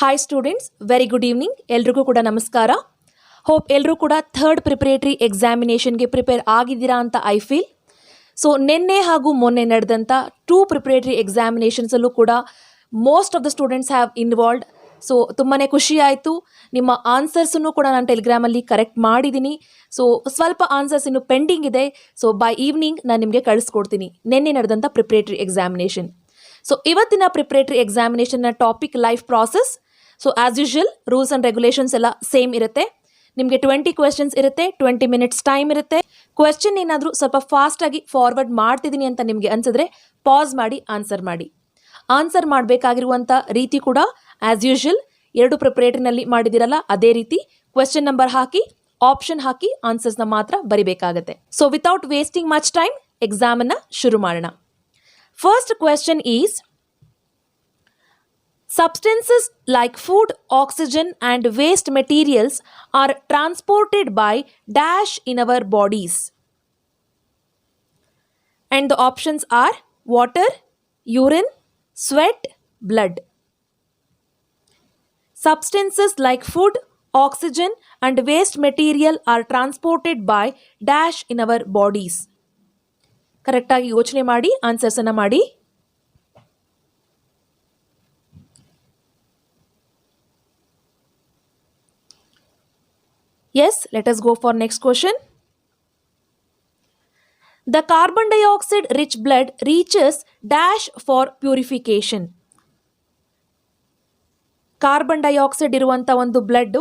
Hi students, very good evening. ಎಲ್ರಿಗೂ ಕೂಡ ನಮಸ್ಕಾರ. ಹೋಪ್ ಎಲ್ಲರೂ ಕೂಡ ಥರ್ಡ್ ಪ್ರಿಪರೇಟರಿ ಎಕ್ಸಾಮಿನೇಷನ್ಗೆ ಪ್ರಿಪೇರ್ ಆಗಿದ್ದೀರಾ ಅಂತ ಐ ಫೀಲ್. ಸೊ ನಿನ್ನೆ ಹಾಗೂ ಮೊನ್ನೆ ನಡೆದಂಥ 2 ಪ್ರಿಪರೇಟರಿ ಎಕ್ಸಾಮಿನೇಷನ್ಸಲ್ಲೂ ಕೂಡ most of the students have involved. So ತುಂಬಾ ಖುಷಿ ಆಯಿತು. ನಿಮ್ಮ ಆನ್ಸರ್ಸನ್ನು ಕೂಡ ನಾನು ಟೆಲಿಗ್ರಾಮಲ್ಲಿ ಕರೆಕ್ಟ್ ಮಾಡಿದ್ದೀನಿ. ಸೊ ಸ್ವಲ್ಪ ಆನ್ಸರ್ಸ್ ಇನ್ನು ಪೆಂಡಿಂಗ್ ಇದೆ. ಸೊ ಬೈ ಈವ್ನಿಂಗ್ ನಾನು ನಿಮಗೆ ಕಳಿಸ್ಕೊಡ್ತೀನಿ ನಿನ್ನೆ ನಡೆದಂಥ ಪ್ರಿಪರೇಟರಿ ಎಕ್ಸಾಮಿನೇಷನ್. ಸೊ ಇವತ್ತಿನ ಪ್ರಿಪರೇಟರಿ ಎಕ್ಸಾಮಿನೇಷನ್ನ topic life process. So as usual rules and regulations ಎಲ್ಲ ಸೇಮ್ ಇರುತ್ತೆ. ನಿಮಗೆ 20 ಕ್ವೆಶನ್ಸ್ ಇರುತ್ತೆ, 20 ಮಿನಿಟ್ಸ್ ಟೈಮ್ ಇರುತ್ತೆ. ಕ್ವೆಶ್ಚನ್ ಏನಾದರೂ ಸ್ವಲ್ಪ ಫಾಸ್ಟಾಗಿ ಫಾರ್ವರ್ಡ್ ಮಾಡ್ತಿದ್ದೀನಿ ಅಂತ ನಿಮಗೆ ಅನ್ಸಿದ್ರೆ ಪಾಸ್ ಮಾಡಿ ಆನ್ಸರ್ ಮಾಡಿ. ಆನ್ಸರ್ ಮಾಡಬೇಕಾಗಿರುವಂಥ ರೀತಿ ಕೂಡ ಆ್ಯಸ್ ಯೂಶುವಲ್ 2 ಪ್ರಿಪರೇಟರಿನಲ್ಲಿ ಮಾಡಿದಿರಲ್ಲ ಅದೇ ರೀತಿ ಕ್ವೆಶ್ಚನ್ ನಂಬರ್ ಹಾಕಿ ಆಪ್ಷನ್ ಹಾಕಿ ಆನ್ಸರ್ಸ್ನ ಮಾತ್ರ ಬರಿಬೇಕಾಗತ್ತೆ. So without wasting much time ಎಕ್ಸಾಮನ್ನು ಶುರು ಮಾಡೋಣ. First question is substances like food, oxygen and waste materials are transported by dash in our bodies. And the options are water, urine, sweat, blood. Substances like food, oxygen and waste material are transported by dash in our bodies. Correct ಆಗಿ ಯೋಚನೆ ಮಾಡಿ answers ಅನ್ನು ಮಾಡಿ. Yes, let us go for next question. The carbon dioxide rich blood reaches dash for purification. Carbon dioxide ಇರುವಂಥ ಒಂದು blood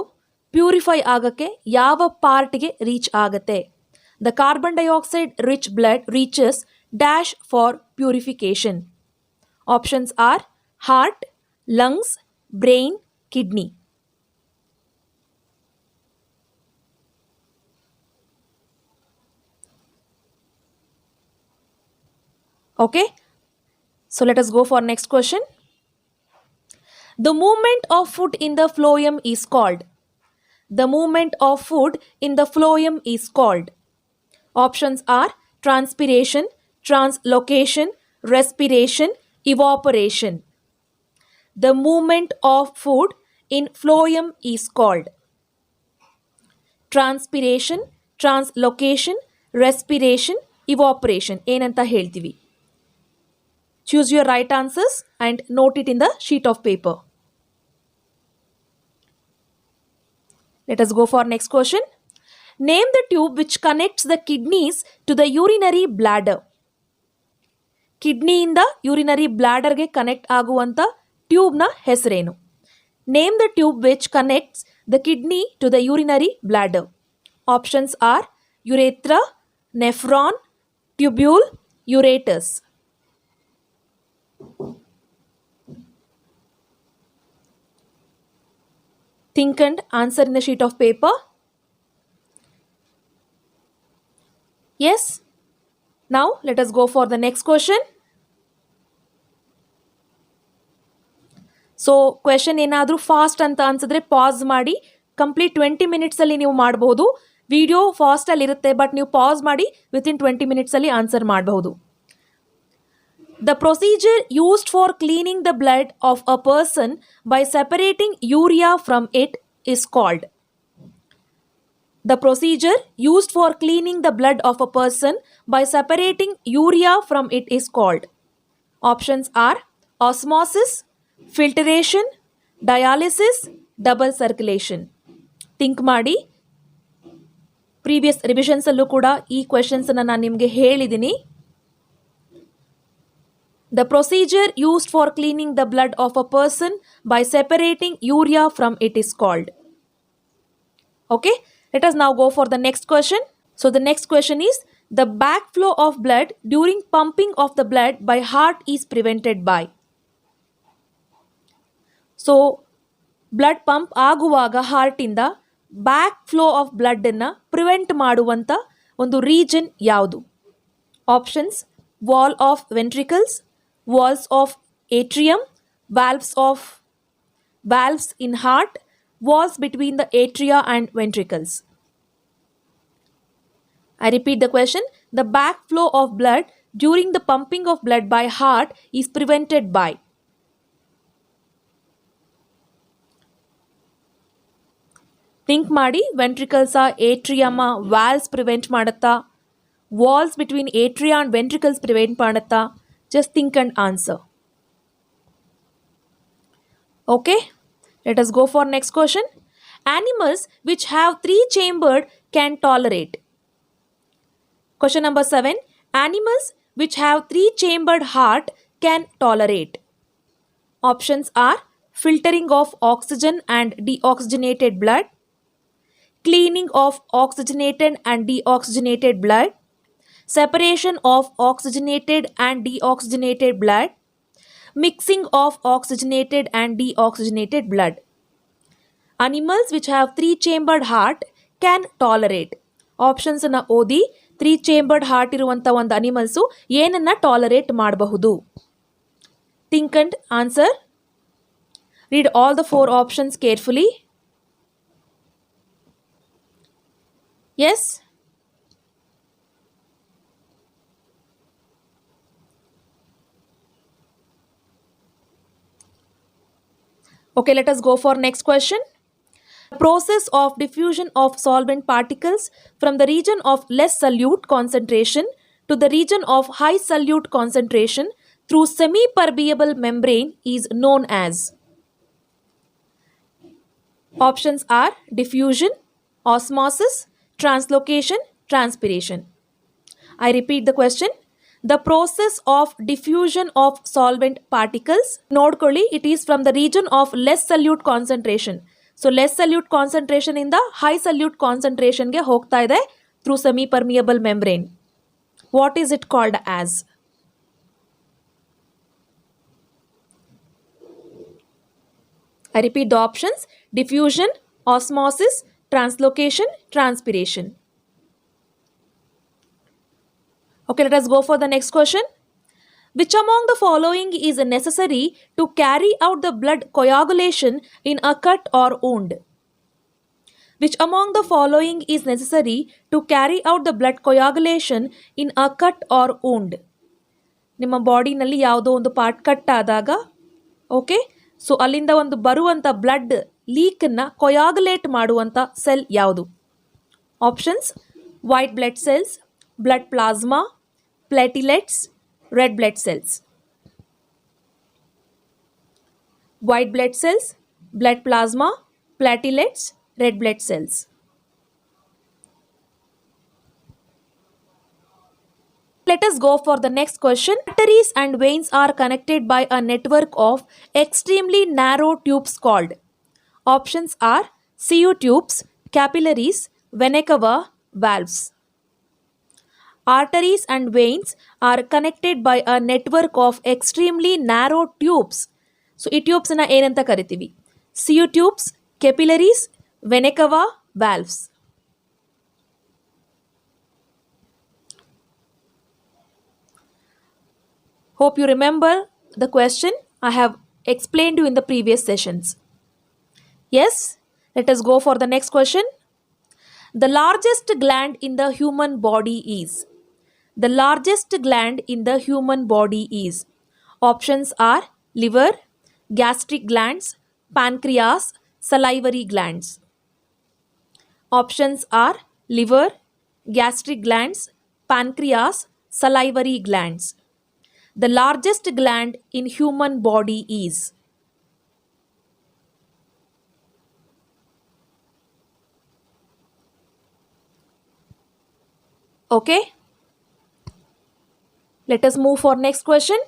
purify ಆಗೋಕ್ಕೆ ಯಾವ ಪಾರ್ಟ್ಗೆ reach ಆಗುತ್ತೆ? The carbon dioxide rich blood reaches dash for purification. Options are heart, lungs, brain, kidney. Okay, so let us go for next question. The movement of food in the phloem is called. The movement of food in the phloem is called. Options are transpiration, translocation, respiration, evaporation. The movement of food in phloem is called transpiration, translocation, respiration, evaporation. ಏನಂತ ಹೇಳ್ತೀವಿ? Choose your right answers and note it in the sheet of paper. Let us go for next question. Name the tube which connects the kidneys to the urinary bladder. ಕಿಡ್ನಿಯಿಂದ urinary ಬ್ಲಾಡರ್ಗೆ connect ಆಗುವಂಥ ಟ್ಯೂಬ್ನ ಹೆಸರೇನು? Name the tube which connects the kidney to the urinary bladder. Options are urethra, nephron, tubule, ureters. Think and answer in the sheet of paper. Yes. Now let us go for the next question. So question ಏನಾದರೂ fast ಅಂತ ಅನ್ಸಿದ್ರೆ pass ಮಾಡಿ. Complete 20 ಮಿನಿಟ್ಸಲ್ಲಿ ನೀವು ಮಾಡಬಹುದು. Video ಫಾಸ್ಟಲ್ಲಿ ಇರುತ್ತೆ, but ನೀವು pass ಮಾಡಿ within 20 ಮಿನಿಟ್ಸಲ್ಲಿ answer ಮಾಡಬಹುದು. The procedure used for cleaning the blood of a person by separating urea from it is called. The procedure used for cleaning the blood of a person by separating urea from it is called. Options are osmosis, filtration, dialysis, double circulation. Think ಮಾಡಿ. Previous ರಿವಿಷನ್ಸಲ್ಲೂ ಕೂಡ ಈ ಕ್ವೆಶನ್ಸನ್ನು ನಾನು ನಿಮಗೆ ಹೇಳಿದ್ದೀನಿ. The procedure used for cleaning the blood of a person by separating urea from it is called. Okay, let us now go for the next question. So the next question is, the backflow of blood during pumping of the blood by heart is prevented by. So blood pump ಆಗುವಾಗ ಹಾರ್ಟಿಂದ back flow of ಬ್ಲಡ್ಡನ್ನು prevent ಮಾಡುವಂಥ ಒಂದು region ಯಾವುದು? Options wall of ventricles, walls of atrium, valves in heart, walls between the atria and ventricles. I repeat the question. The backflow of blood during the pumping of blood by heart is prevented by. Think ಮಾಡಿ. ವೆಂಟ್ರಿಕಲ್ಸಾ, ಏಟ್ರಿಯಮ್ಮ, valves prevent ಮಾಡುತ್ತಾ, walls between atria and ventricles prevent ಮಾಡುತ್ತಾ? Just think and answer. Okay, let us go for next question. Animals which have 3-chambered can tolerate. Question number 7. Animals which have 3-chambered heart can tolerate. Options are filtering of oxygen and deoxygenated blood, cleaning of oxygenated and deoxygenated blood, separation of oxygenated and deoxygenated blood, mixing of oxygenated and deoxygenated blood. Animals which have 3-chambered heart can tolerate. Options na ಓದಿ. 3-chambered heart ಇರುವಂಥ ಒಂದು animals ಏನನ್ನ tolerate ಮಾಡಬಹುದು? Think and answer. Read all the 4 options carefully. Yes? Okay, let us go for next question. Process of diffusion of solvent particles from the region of less solute concentration to the region of high solute concentration through semi-permeable membrane is known as. Options are diffusion, osmosis, translocation, transpiration. I repeat the question. The process of diffusion of solvent particles, ನೋಡ್ಕೊಳ್ಳಿ, it is from the region of less solute concentration. So less solute concentration ಇಂದ high solute concentration ಗೆ ಹೋಗ್ತಾ ಇದೆ through semi-permeable membrane. What is it called as? I repeat the options. Diffusion, osmosis, translocation, transpiration. Okay, let us go for the next question. Which among the following is necessary to carry out the blood coagulation in a cut or wound? Which among the following is necessary to carry out the blood coagulation in a cut or wound? ನಿಮ್ಮ ಬಾಡಿನಲ್ಲಿ ಯಾವುದೋ ಒಂದು part cut ಆದಾಗ, okay, so ಅಲ್ಲಿಂದ ಒಂದು ಬರುವಂಥ blood ಲೀಕನ್ನು coagulate ಮಾಡುವಂಥ ಸೆಲ್ ಯಾವುದು? Options: white blood cells, blood plasma, platelets, red blood cells. White blood cells, blood plasma, platelets, red blood cells. Let us go for the next question. Arteries and veins are connected by a network of extremely narrow tubes called. Options are CU tubes, capillaries, vena cava, valves. Arteries and veins are connected by a network of extremely narrow tubes. So, ಈ ಟ್ಯೂಬ್ಸ್ನ ಏನಂತ ಕರಿತೀವಿ? CU tubes, capillaries, vena cava, valves. Hope you remember the question I have explained you in the previous sessions. Yes, let us go for the next question. The largest gland in the human body is. The largest gland in the human body is. Options are liver, gastric glands, pancreas, salivary glands. Options are liver, gastric glands, pancreas, salivary glands. The largest gland in human body is. Okay? Let us move for next question.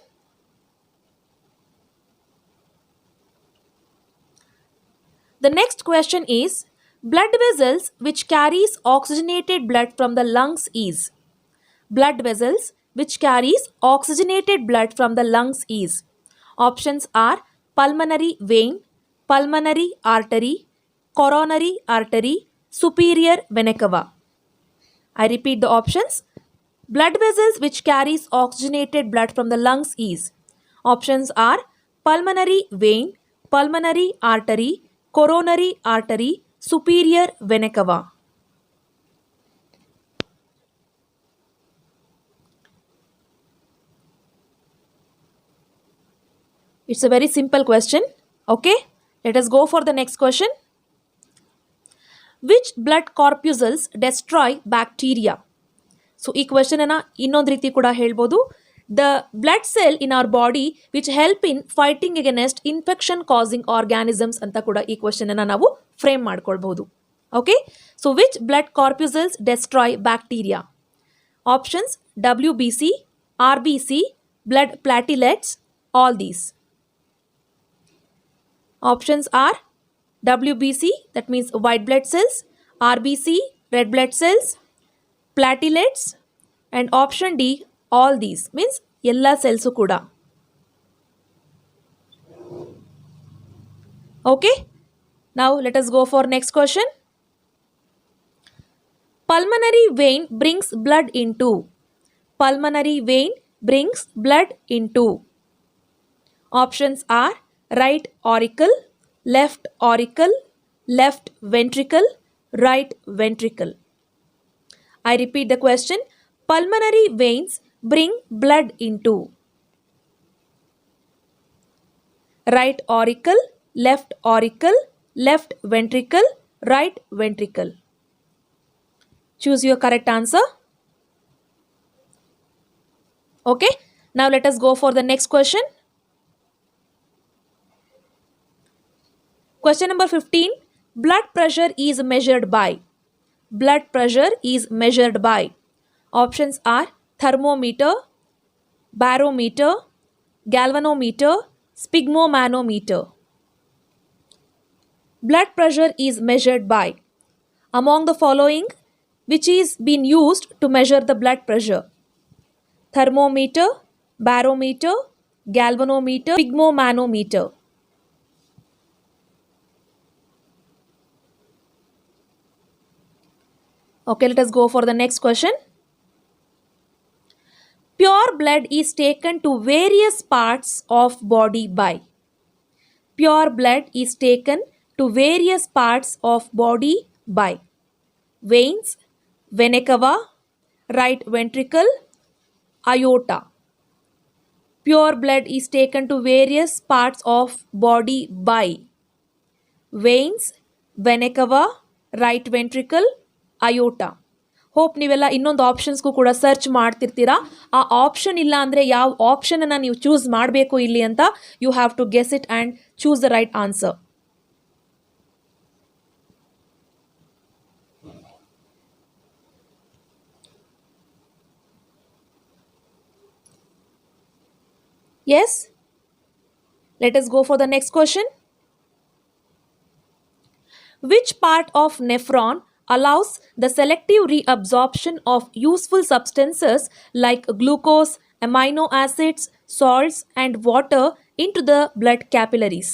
The next question is, blood vessels which carries oxygenated blood from the lungs is. Blood vessels which carries oxygenated blood from the lungs is. Options are pulmonary vein, pulmonary artery, coronary artery, superior vena cava. I repeat the options. Blood vessels which carries oxygenated blood from the lungs is. Options are pulmonary vein, pulmonary artery, coronary artery, superior vena cava. It's a very simple question. Okay, let us go for the next question. Which blood corpuscles destroy bacteria. So ಈ question ಅನ್ನ ಇನ್ನೊಂದು ರೀತಿ ಕೂಡ ಹೇಳ್ಬೋದು, the blood cell in our body which help in fighting against infection causing organisms ಅಂತ ಕೂಡ ಈ question ಅನ್ನ ನಾವು ಫ್ರೇಮ್ ಮಾಡ್ಕೊಳ್ಬಹುದು. Okay, so which blood corpuscles destroy bacteria. Options WBC, RBC, blood platelets, all these. Options are WBC, that means white blood cells, RBC, red blood cells, platelets, and option D, all these, means ella cells kuda. Okay, now let us go for next question. Pulmonary vein brings blood into. Pulmonary vein brings blood into. Options are right auricle, left auricle, left ventricle, right ventricle. I repeat the question. Pulmonary veins bring blood into. Right auricle, left auricle, left ventricle, right ventricle. Choose your correct answer. Okay, now let us go for the next question. Question number 15. Blood pressure is measured by. Blood pressure is measured by. Options are thermometer, barometer, galvanometer, sphygmomanometer. Blood pressure is measured by. Among the following, which is being used to measure the blood pressure? Thermometer, barometer, galvanometer, sphygmomanometer. Okay, let us go for the next question. Pure blood is taken to various parts of body by. Pure blood is taken to various parts of body by veins, vena cava, right ventricle, aorta. Pure blood is taken to various parts of body by veins, vena cava, right ventricle, aorta. Hope ನೀವೆಲ್ಲ ಇನ್ನೊಂದು ಆಪ್ಷನ್ಸ್ಗೂ ಕೂಡ search ಮಾಡ್ತಿರ್ತೀರಾ. ಆ option ಇಲ್ಲ ಅಂದರೆ ಯಾವ ಆಪ್ಷನನ್ನು ನೀವು choose ಮಾಡಬೇಕು ಇಲ್ಲಿ ಅಂತ you have to guess it and choose the right answer. Yes, let us go for the next question. Which part of nephron allows the selective reabsorption of useful substances like glucose, amino acids, salts, and water into the blood capillaries?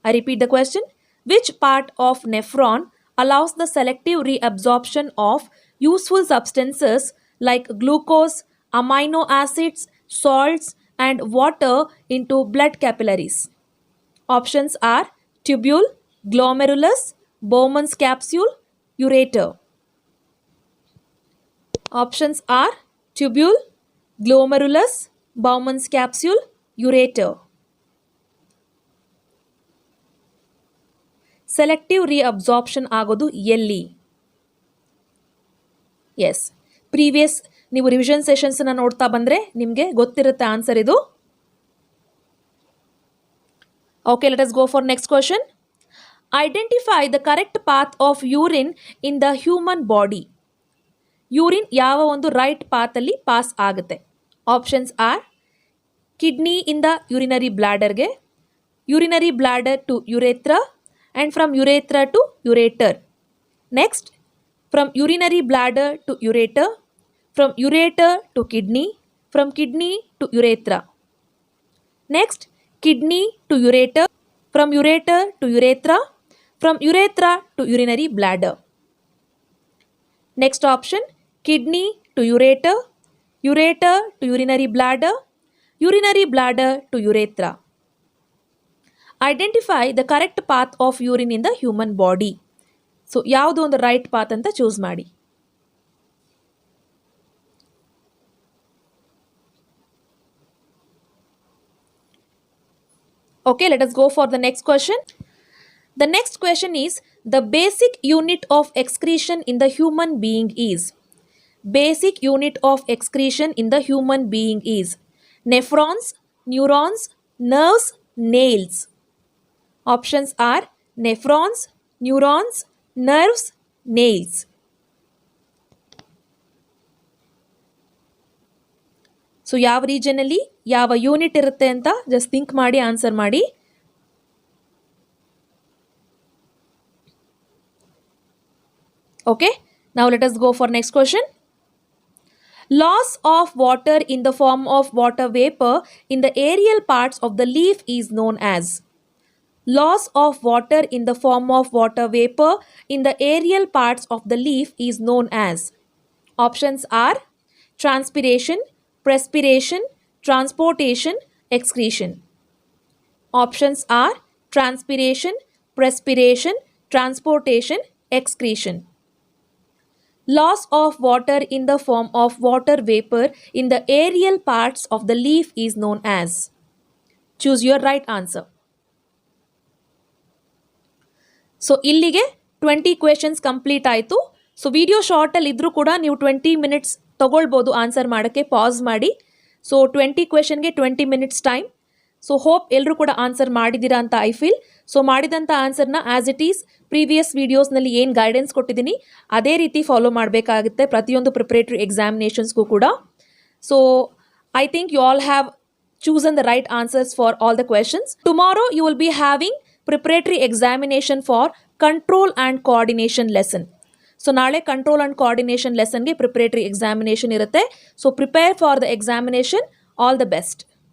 I repeat the question. Which part of nephron allows the selective reabsorption of useful substances like glucose, amino acids, salts, and water into blood capillaries? Options are tubule, glomerulus, Bowman's capsule, ureter. Options are tubule, glomerulus, Bowman's capsule, ureter. Selective reabsorption ಆಗೋದು ಎಲ್ಲಿ? Yes, previous ನೀವು revision ಸೆಷನ್ಸನ್ನು ನೋಡ್ತಾ ಬಂದರೆ ನಿಮಗೆ ಗೊತ್ತಿರುತ್ತೆ answer ಇದು. Okay, let us go for next question. Identify the correct path of urine in the human body. Urine ಯಾವ ಒಂದು ರೈಟ್ ಪಾತಲ್ಲಿ ಪಾಸ್ ಆಗುತ್ತೆ? ಆಪ್ಷನ್ಸ್ ಆರ್ ಕಿಡ್ನಿ ಇಂದ ಯುರಿನರಿ ಬ್ಲಾಡರ್ಗೆ, urinary bladder to urethra, and from urethra to ureter. Next, from urinary bladder to ureter, from ureter to kidney, from kidney to urethra. Next, kidney to ureter, from ureter to urethra, from urethra to urinary bladder. Next option, kidney to ureter, ureter to urinary bladder, urinary bladder to urethra. Identify the correct path of urine in the human body. So ಯಾವುದು ಒಂದು right path ಅಂತ choose ಮಾಡಿ. Okay, let us go for the next question. The next question is The basic unit of excretion in the human being is. Basic unit of excretion in the human being is nephrons, neurons, nerves, nails. Options are nephrons, neurons, nerves, nails. So ಯಾವ ರೀಜನಲ್ಲಿ ಯಾವ unit ಇರುತ್ತೆ ಅಂತ just think ಮಾಡಿ answer ಮಾಡಿ. Okay, now let us go for next question. Loss of water in the form of water vapor in the aerial parts of the leaf is known as. Loss of water in the form of water vapor in the aerial parts of the leaf is known as. Options are transpiration, perspiration, transportation, excretion. Options are transpiration, perspiration, transportation, excretion. Loss of water in the form of water vapor in the aerial parts of the leaf is known as. Choose your right answer. So ಇಲ್ಲಿಗೆ 20 questions complete ಆಯಿತು. So video ಶಾರ್ಟಲ್ಲಿ ಇದ್ರೂ ಕೂಡ ನೀವು 20 minutes ತೊಗೊಳ್ಬೋದು answer ಮಾಡೋಕ್ಕೆ, pass ಮಾಡಿ. So 20 ಕ್ವೆಶನ್ಗೆ 20 minutes time. So hope ಎಲ್ಲರೂ ಕೂಡ answer ಮಾಡಿದ್ದೀರಾ ಅಂತ ಐ ಫೀಲ್. ಸೊ ಮಾಡಿದಂಥ ಆನ್ಸರ್ನ ಆ್ಯಸ್ ಇಟ್ ಈಸ್ ಪ್ರೀವಿಯಸ್ ವೀಡಿಯೋಸ್ನಲ್ಲಿ ಏನು ಗೈಡೆನ್ಸ್ ಕೊಟ್ಟಿದ್ದೀನಿ ಅದೇ ರೀತಿ ಫಾಲೋ ಮಾಡಬೇಕಾಗುತ್ತೆ ಪ್ರತಿಯೊಂದು ಪ್ರಿಪ್ರೇಟರಿ ಎಕ್ಸಾಮಿನೇಷನ್ಸ್ಗೂ ಕೂಡ. So I think you all have chosen the right answers for all the questions. Tomorrow you will be having preparatory examination for control and coordination lesson. So naale control and coordination lesson ge preparatory examination irutte. So prepare for the examination. All the best.